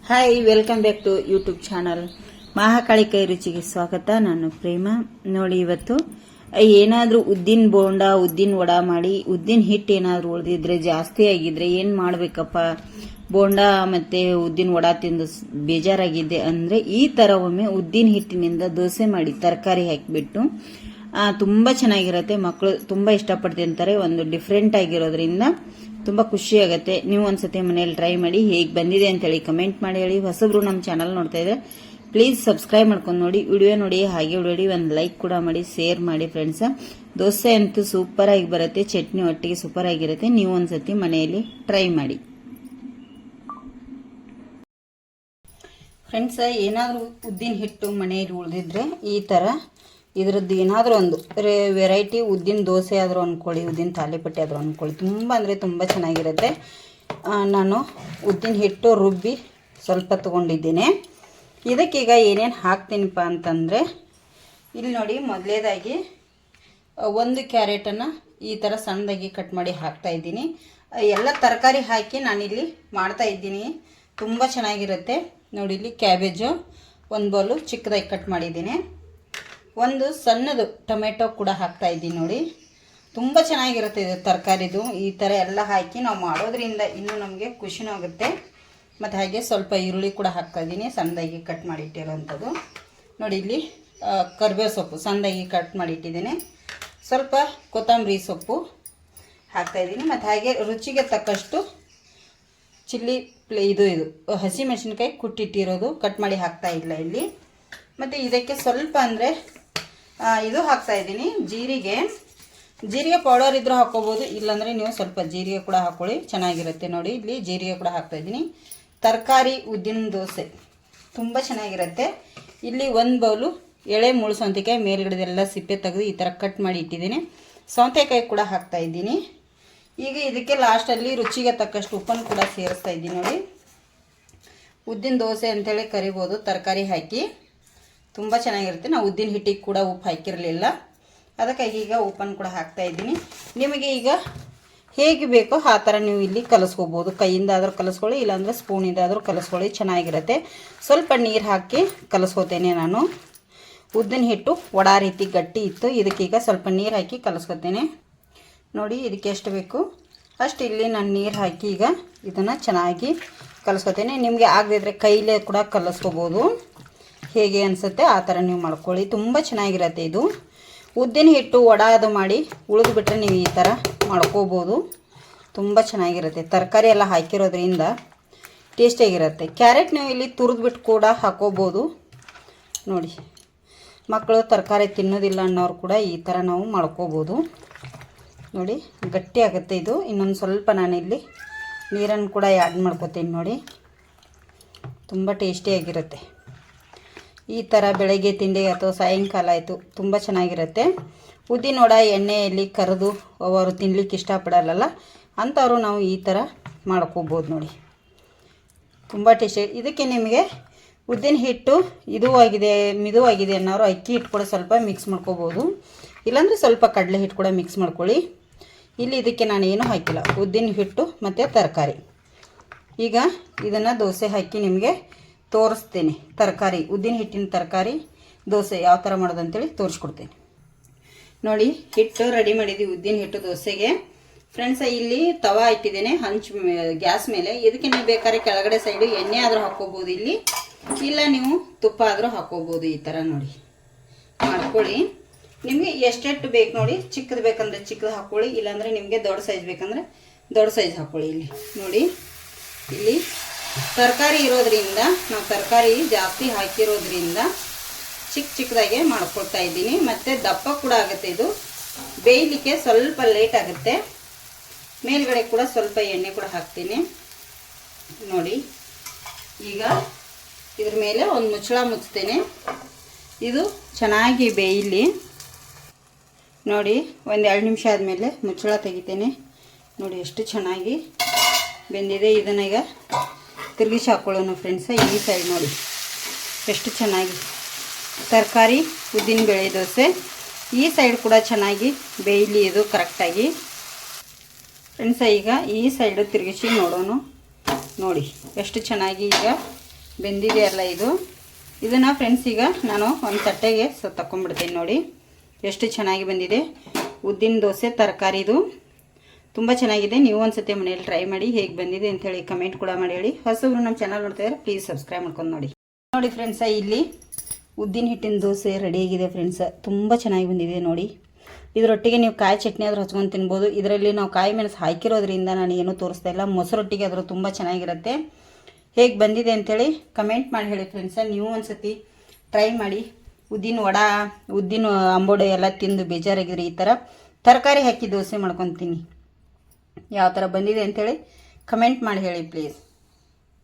Hi, welcome back to YouTube channel Mahakali ಕೈ ರುಚಿಗೆ ಸ್ವಾಗತ. ನಾನು ಪ್ರೇಮ. ನೋಡಿ, ಇವತ್ತು ಏನಾದರೂ ಉದ್ದಿನ ಬೋಂಡ ಉದ್ದಿನ ವಡಾ ಮಾಡಿ ಉದ್ದಿನ ಹಿಟ್ಟು ಏನಾದರೂ ಉಳಿದಿದ್ರೆ ಜಾಸ್ತಿ ಆಗಿದ್ರೆ ಏನು ಮಾಡಬೇಕಪ್ಪ, ಬೋಂಡ ಮತ್ತೆ ಉದ್ದಿನ ವಡಾ ತಿಂದು ಬೇಜಾರಾಗಿದೆ ಅಂದರೆ ಈ ಥರ ಒಮ್ಮೆ ಉದ್ದಿನ ಹಿಟ್ಟಿನಿಂದ ದೋಸೆ ಮಾಡಿ ತರಕಾರಿ ಹಾಕಿಬಿಟ್ಟು ತುಂಬ ಚೆನ್ನಾಗಿರುತ್ತೆ. ಮಕ್ಕಳು ತುಂಬ ಇಷ್ಟಪಟ್ಟು ತಿಂತಾರೆ. ಒಂದು ಡಿಫ್ರೆಂಟ್ ಆಗಿರೋದ್ರಿಂದ ತುಂಬ ಖುಷಿ ಆಗುತ್ತೆ. ನೀವು ಒಂದ್ಸತಿ ಮನೆಯಲ್ಲಿ ಟ್ರೈ ಮಾಡಿ ಹೇಗೆ ಬಂದಿದೆ ಅಂತೇಳಿ ಕಮೆಂಟ್ ಮಾಡಿ ಹೇಳಿ. ಹೊಸಬ್ರು ನಮ್ಮ ಚಾನಲ್ ನೋಡ್ತಾ ಇದ್ರೆ ಪ್ಲೀಸ್ ಸಬ್ಸ್ಕ್ರೈಬ್ ಮಾಡ್ಕೊಂಡು ನೋಡಿ, ವಿಡಿಯೋ ನೋಡಿ, ಹಾಗೆ ನೋಡಿ ಒಂದು ಲೈಕ್ ಕೂಡ ಮಾಡಿ, ಶೇರ್ ಮಾಡಿ ಫ್ರೆಂಡ್ಸ್. ದೋಸೆ ಅಂತೂ ಸೂಪರ್ ಆಗಿ ಬರುತ್ತೆ, ಚಟ್ನಿ ಒಟ್ಟಿಗೆ ಸೂಪರ್ ಆಗಿರುತ್ತೆ. ನೀವು ಒಂದ್ಸತಿ ಮನೆಯಲ್ಲಿ ಟ್ರೈ ಮಾಡಿ ಫ್ರೆಂಡ್ಸ್. ಏನಾದರೂ ಉದ್ದಿನ ಹಿಟ್ಟು ಮನೆಯಲ್ಲಿ ಉಳಿದಿದ್ರೆ ಈ ಥರ ಇದರದ್ದು ಏನಾದರೂ ಒಂದು ವೆರೈಟಿ ಉದ್ದಿನ ದೋಸೆ ಆದರೂ ಅಂದ್ಕೊಳ್ಳಿ, ಉದ್ದಿನ ತಾಲಿಪಟ್ಟಿ ಆದರೂ ಅಂದ್ಕೊಳ್ಳಿ, ತುಂಬ ಅಂದರೆ ತುಂಬ ಚೆನ್ನಾಗಿರುತ್ತೆ. ನಾನು ಉದ್ದಿನ ಹಿಟ್ಟು ರುಬ್ಬಿ ಸ್ವಲ್ಪ ತೊಗೊಂಡಿದ್ದೇನೆ. ಇದಕ್ಕೀಗ ಏನೇನು ಹಾಕ್ತೀನಿಪ್ಪ ಅಂತಂದರೆ, ಇಲ್ಲಿ ನೋಡಿ, ಮೊದಲೇದಾಗಿ ಒಂದು ಕ್ಯಾರೆಟನ್ನು ಈ ಥರ ಸಣ್ಣದಾಗಿ ಕಟ್ ಮಾಡಿ ಹಾಕ್ತಾಯಿದ್ದೀನಿ. ಎಲ್ಲ ತರಕಾರಿ ಹಾಕಿ ನಾನಿಲ್ಲಿ ಮಾಡ್ತಾಯಿದ್ದೀನಿ, ತುಂಬ ಚೆನ್ನಾಗಿರುತ್ತೆ. ನೋಡಿ, ಇಲ್ಲಿ ಕ್ಯಾಬೇಜು ಒಂದು ಬೌಲು ಚಿಕ್ಕದಾಗಿ ಕಟ್ ಮಾಡಿದ್ದೀನಿ. ಒಂದು ಸಣ್ಣದು ಟೊಮೆಟೊ ಕೂಡ ಹಾಕ್ತಾ ಇದ್ದೀನಿ. ನೋಡಿ, ತುಂಬ ಚೆನ್ನಾಗಿರುತ್ತೆ ಇದು ತರಕಾರಿದು. ಈ ಥರ ಎಲ್ಲ ಹಾಕಿ ನಾವು ಮಾಡೋದ್ರಿಂದ ಇನ್ನೂ ನಮಗೆ ಖುಷಿನೂ ಆಗುತ್ತೆ. ಮತ್ತು ಹಾಗೆ ಸ್ವಲ್ಪ ಈರುಳ್ಳಿ ಕೂಡ ಹಾಕ್ತಾ ಇದ್ದೀನಿ, ಸಣ್ಣದಾಗಿ ಕಟ್ ಮಾಡಿ ಇಟ್ಟಿರೋವಂಥದ್ದು. ನೋಡಿ, ಇಲ್ಲಿ ಕರಿಬೇವು ಸೊಪ್ಪು ಸಣ್ಣದಾಗಿ ಕಟ್ ಮಾಡಿ ಇಟ್ಟಿದ್ದೀನಿ. ಸ್ವಲ್ಪ ಕೊತ್ತಂಬರಿ ಸೊಪ್ಪು ಹಾಕ್ತಾಯಿದ್ದೀನಿ. ಮತ್ತು ಹಾಗೆ ರುಚಿಗೆ ತಕ್ಕಷ್ಟು ಚಿಲ್ಲಿ ಇದು ಹಸಿ ಮೆಣಸಿನ್ಕಾಯಿ ಕುಟ್ಟಿಟ್ಟಿರೋದು ಕಟ್ ಮಾಡಿ ಹಾಕ್ತಾ ಇಲ್ಲ ಇಲ್ಲಿ. ಮತ್ತು ಇದಕ್ಕೆ ಸ್ವಲ್ಪ ಅಂದರೆ ಇದು ಹಾಕ್ತಾಯಿದ್ದೀನಿ, ಜೀರಿಗೆ ಪೌಡರ್ ಇದ್ರೂ ಹಾಕ್ಕೋಬೋದು, ಇಲ್ಲಾಂದರೆ ನೀವು ಸ್ವಲ್ಪ ಜೀರಿಗೆ ಕೂಡ ಹಾಕ್ಕೊಳ್ಳಿ, ಚೆನ್ನಾಗಿರುತ್ತೆ. ನೋಡಿ, ಇಲ್ಲಿ ಜೀರಿಗೆ ಕೂಡ ಹಾಕ್ತಾಯಿದ್ದೀನಿ. ತರಕಾರಿ ಉದ್ದಿನ ದೋಸೆ ತುಂಬ ಚೆನ್ನಾಗಿರುತ್ತೆ. ಇಲ್ಲಿ ಒಂದು ಬೌಲು ಎಳೆ ಮುಳು ಸೌತೆಕಾಯಿ ಮೇಲ್ಗಡೆದೆಲ್ಲ ಸಿಪ್ಪೆ ತೆಗೆದು ಈ ಥರ ಕಟ್ ಮಾಡಿ ಇಟ್ಟಿದ್ದೀನಿ. ಸೌತೆಕಾಯಿ ಕೂಡ ಹಾಕ್ತಾಯಿದ್ದೀನಿ. ಈಗ ಇದಕ್ಕೆ ಲಾಸ್ಟಲ್ಲಿ ರುಚಿಗೆ ತಕ್ಕಷ್ಟು ಉಪ್ಪನ್ನು ಕೂಡ ಸೇರಿಸ್ತಾ ಇದ್ದೀನಿ. ನೋಡಿ, ಉದ್ದಿನ ದೋಸೆ ಅಂತೇಳಿ ಕರಿಬೋದು ತರಕಾರಿ ಹಾಕಿ, ತುಂಬ ಚೆನ್ನಾಗಿರುತ್ತೆ. ನಾವು ಉದ್ದಿನ ಹಿಟ್ಟಿಗೆ ಕೂಡ ಉಪ್ಪು ಹಾಕಿರಲಿಲ್ಲ, ಅದಕ್ಕಾಗಿ ಈಗ ಉಪ್ಪನ್ನು ಕೂಡ ಹಾಕ್ತಾಯಿದ್ದೀನಿ. ನಿಮಗೆ ಈಗ ಹೇಗೆ ಬೇಕೋ ಆ ಥರ ನೀವು ಇಲ್ಲಿ ಕಲಿಸ್ಕೋಬೋದು. ಕೈಯಿಂದ ಆದರೂ ಕಲಿಸ್ಕೊಳ್ಳಿ, ಇಲ್ಲಾಂದರೆ ಸ್ಪೂನಿಂದಾದರೂ ಕಲಿಸ್ಕೊಳ್ಳಿ, ಚೆನ್ನಾಗಿರುತ್ತೆ. ಸ್ವಲ್ಪ ನೀರು ಹಾಕಿ ಕಲಿಸ್ಕೋತೇನೆ ನಾನು. ಉದ್ದಿನ ಹಿಟ್ಟು ವಡಾ ರೀತಿ ಗಟ್ಟಿ ಇತ್ತು, ಇದಕ್ಕೀಗ ಸ್ವಲ್ಪ ನೀರು ಹಾಕಿ ಕಲಿಸ್ಕೋತೇನೆ. ನೋಡಿ, ಇದಕ್ಕೆ ಎಷ್ಟು ಬೇಕು ಅಷ್ಟು ಇಲ್ಲಿ ನಾನು ನೀರು ಹಾಕಿ ಈಗ ಇದನ್ನು ಚೆನ್ನಾಗಿ ಕಲಿಸ್ಕೋತೇನೆ. ನಿಮಗೆ ಆಗದಿದ್ರೆ ಕೈಲೇ ಕೂಡ ಕಲಿಸ್ಕೋಬೋದು, ಹೇಗೆ ಅನಿಸುತ್ತೆ ಆ ಥರ ನೀವು ಮಾಡ್ಕೊಳ್ಳಿ, ತುಂಬ ಚೆನ್ನಾಗಿರುತ್ತೆ. ಇದು ಉದ್ದಿನ ಹಿಟ್ಟು ವಡಾ ಅದು ಮಾಡಿ ಉಳಿದು ಬಿಟ್ಟರೆ ನೀವು ಈ ಥರ ಮಾಡ್ಕೋಬೋದು, ತುಂಬ ಚೆನ್ನಾಗಿರುತ್ತೆ. ತರಕಾರಿ ಎಲ್ಲ ಹಾಕಿರೋದ್ರಿಂದ ಟೇಸ್ಟಿಯಾಗಿರುತ್ತೆ. ಕ್ಯಾರೆಟ್ ನೀವು ಇಲ್ಲಿ ತುರಿದ್ಬಿಟ್ಟು ಕೂಡ ಹಾಕೋಬೋದು. ನೋಡಿ, ಮಕ್ಕಳು ತರಕಾರಿ ತಿನ್ನೋದಿಲ್ಲ ಅನ್ನೋರು ಕೂಡ ಈ ಥರ ನಾವು ಮಾಡ್ಕೋಬೋದು. ನೋಡಿ, ಗಟ್ಟಿ ಆಗುತ್ತೆ ಇದು. ಇನ್ನೊಂದು ಸ್ವಲ್ಪ ನಾನಿಲ್ಲಿ ನೀರನ್ನು ಕೂಡ ಆ್ಯಡ್ ಮಾಡ್ಕೋತೀನಿ. ನೋಡಿ, ತುಂಬ ಟೇಸ್ಟಿಯಾಗಿರುತ್ತೆ. ಈ ಥರ ಬೆಳಗ್ಗೆ ತಿಂಡಿ ಅಥವಾ ಸಾಯಂಕಾಲ ಆಯಿತು, ತುಂಬ ಚೆನ್ನಾಗಿರುತ್ತೆ. ಉದ್ದಿನ ವಡಾ ಎಣ್ಣೆಯಲ್ಲಿ ಕರೆದು ಅವರು ತಿನ್ನಲಿಕ್ಕೆ ಇಷ್ಟಪಡಲ್ಲ ಅಂಥವರು ನಾವು ಈ ಥರ ಮಾಡ್ಕೋಬೋದು. ನೋಡಿ, ತುಂಬ ಟೇಸ್ಟಿ. ಇದಕ್ಕೆ ನಿಮಗೆ ಉದ್ದಿನ ಹಿಟ್ಟು ಮಿದುವಾಗಿದೆ ಅನ್ನೋರು ಅಕ್ಕಿ ಹಿಟ್ಟು ಕೂಡ ಸ್ವಲ್ಪ ಮಿಕ್ಸ್ ಮಾಡ್ಕೋಬೋದು, ಇಲ್ಲಾಂದರೆ ಸ್ವಲ್ಪ ಕಡಲೆ ಹಿಟ್ಟು ಕೂಡ ಮಿಕ್ಸ್ ಮಾಡ್ಕೊಳ್ಳಿ. ಇಲ್ಲಿ ಇದಕ್ಕೆ ನಾನು ಏನೂ ಹಾಕಿಲ್ಲ, ಉದ್ದಿನ ಹಿಟ್ಟು ಮತ್ತು ತರಕಾರಿ. ಈಗ ಇದನ್ನು ದೋಸೆ ಹಾಕಿ ನಿಮಗೆ ತೋರಿಸ್ತೇನೆ. ತರಕಾರಿ ಉದ್ದಿನ ಹಿಟ್ಟಿನ ತರಕಾರಿ ದೋಸೆ ಯಾವ ಥರ ಮಾಡೋದು ಅಂತೇಳಿ ತೋರಿಸ್ಕೊಡ್ತೇನೆ. ನೋಡಿ, ಹಿಟ್ಟು ರೆಡಿ ಮಾಡಿದ್ದೀವಿ ಉದ್ದಿನ ಹಿಟ್ಟು ದೋಸೆಗೆ ಫ್ರೆಂಡ್ಸ್. ಇಲ್ಲಿ ತವಾ ಇಟ್ಟಿದ್ದೇನೆ ಗ್ಯಾಸ್ ಮೇಲೆ. ಇದಕ್ಕೆ ನೀವು ಬೇಕಾದ್ರೆ ಕೆಳಗಡೆ ಸೈಡು ಎಣ್ಣೆ ಆದರೂ ಹಾಕ್ಕೋಬೋದು, ಇಲ್ಲಿ ಇಲ್ಲ ನೀವು ತುಪ್ಪ ಆದರೂ ಹಾಕ್ಕೋಬೋದು. ಈ ಥರ ನೋಡಿ ಮಾಡ್ಕೊಳ್ಳಿ. ನಿಮಗೆ ಎಷ್ಟೆಷ್ಟು ಬೇಕು ನೋಡಿ, ಚಿಕ್ಕದು ಬೇಕಂದ್ರೆ ಚಿಕ್ಕದು ಹಾಕ್ಕೊಳ್ಳಿ, ಇಲ್ಲಾಂದರೆ ನಿಮಗೆ ದೊಡ್ಡ ಸೈಜ್ ಬೇಕಂದರೆ ದೊಡ್ಡ ಸೈಜ್ ಹಾಕ್ಕೊಳ್ಳಿ. ಇಲ್ಲಿ ನೋಡಿ, ಇಲ್ಲಿ ತರಕಾರಿ ಇರೋದ್ರಿಂದ ನಾವು ತರಕಾರಿ ಜಾಸ್ತಿ ಹಾಕಿರೋದ್ರಿಂದ ಚಿಕ್ಕದಾಗೆ ಮಾಡ್ಕೊಳ್ತಾ ಇದ್ದೀನಿ. ಮತ್ತು ದಪ್ಪ ಕೂಡ ಆಗುತ್ತೆ. ಇದು ಬೇಯಲಿಕ್ಕೆ ಸ್ವಲ್ಪ ಲೇಟ್ ಆಗುತ್ತೆ. ಮೇಲ್ಗಡೆ ಕೂಡ ಸ್ವಲ್ಪ ಎಣ್ಣೆ ಕೂಡ ಹಾಕ್ತೀನಿ. ನೋಡಿ, ಈಗ ಇದ್ರ ಮೇಲೆ ಒಂದು ಮುಚ್ಚಳ ಮುಚ್ತೇನೆ, ಇದು ಚೆನ್ನಾಗಿ ಬೇಯಲಿ. ನೋಡಿ, ಒಂದು 2 ನಿಮಿಷ ಆದಮೇಲೆ ಮುಚ್ಚಳ ತೆಗಿತೇನೆ. ನೋಡಿ, ಎಷ್ಟು ಚೆನ್ನಾಗಿ ಬೆಂದಿದೆ. ಇದನ್ನ ಈಗ ತಿರುಗಿಸಿ ಹಾಕ್ಕೊಳ್ಳೋಣ ಫ್ರೆಂಡ್ಸ. ಈ ಸೈಡ್ ನೋಡಿ ಎಷ್ಟು ಚೆನ್ನಾಗಿ ತರಕಾರಿ ಉದ್ದಿನ ಬೇಳೆ ದೋಸೆ. ಈ ಸೈಡ್ ಕೂಡ ಚೆನ್ನಾಗಿ ಬೇಯಲಿ ಇದು ಕರೆಕ್ಟಾಗಿ ಫ್ರೆಂಡ್ಸ. ಈಗ ಈ ಸೈಡು ತಿರುಗಿಸಿ ನೋಡೋಣ. ನೋಡಿ ಎಷ್ಟು ಚೆನ್ನಾಗಿ ಈಗ ಬೆಂದಿದೆ ಅಲ್ಲ ಇದು. ಇದನ್ನು ಫ್ರೆಂಡ್ಸ್ ಈಗ ನಾನು ಒಂದು ತಟ್ಟೆಗೆ ತಗೊಂಡ್ಬಿಡ್ತೀನಿ. ನೋಡಿ ಎಷ್ಟು ಚೆನ್ನಾಗಿ ಬಂದಿದೆ. ಉದ್ದಿನ ದೋಸೆ ತರಕಾರಿದು ತುಂಬ ಚೆನ್ನಾಗಿದೆ. ನೀವು ಒಂದ್ಸತಿ ಮನೆಯಲ್ಲಿ ಟ್ರೈ ಮಾಡಿ ಹೇಗೆ ಬಂದಿದೆ ಅಂಥೇಳಿ ಕಮೆಂಟ್ ಕೂಡ ಮಾಡಿ ಹೇಳಿ. ಹೊಸಬ್ರು ನಮ್ಮ ಚಾನಲ್ ನೋಡ್ತಾಯಿದ್ರೆ ಪ್ಲೀಸ್ ಸಬ್ಸ್ಕ್ರೈಬ್ ಮಾಡ್ಕೊಂಡು ನೋಡಿ. ನೋಡಿ ಫ್ರೆಂಡ್ಸ, ಇಲ್ಲಿ ಉದ್ದಿನ ಹಿಟ್ಟಿನ ದೋಸೆ ರೆಡಿಯಾಗಿದೆ ಫ್ರೆಂಡ್ಸ. ತುಂಬ ಚೆನ್ನಾಗಿ ಬಂದಿದೆ ನೋಡಿ. ಇದರೊಟ್ಟಿಗೆ ನೀವು ಕಾಯಿ ಚಟ್ನಿ ಆದರೂ ಹಚ್ಕೊಂಡು ತಿನ್ಬೋದು. ಇದರಲ್ಲಿ ನಾವು ಕಾಯಿ ಮೆಣಸು ಹಾಕಿರೋದ್ರಿಂದ ನಾನು ಏನೂ ತೋರಿಸ್ತಾ ಇಲ್ಲ. ಮೊಸರೊಟ್ಟಿಗೆ ಆದರೂ ತುಂಬ ಚೆನ್ನಾಗಿರುತ್ತೆ. ಹೇಗೆ ಬಂದಿದೆ ಅಂಥೇಳಿ ಕಮೆಂಟ್ ಮಾಡಿ ಹೇಳಿ ಫ್ರೆಂಡ್ಸ. ನೀವು ಒಂದ್ಸತಿ ಟ್ರೈ ಮಾಡಿ. ಉದ್ದಿನ ವಡ, ಉದ್ದಿನ ಅಂಬೋಡೆ ಎಲ್ಲ ತಿಂದು ಬೇಜಾರಾಗಿದ್ರೆ ಈ ಥರ ತರಕಾರಿ ಹಾಕಿ ದೋಸೆ ಮಾಡ್ಕೊತೀನಿ. ಯಾವ ಥರ ಬಂದಿದೆ ಅಂಥೇಳಿ ಕಮೆಂಟ್ ಮಾಡಿ ಹೇಳಿ ಪ್ಲೀಸ್.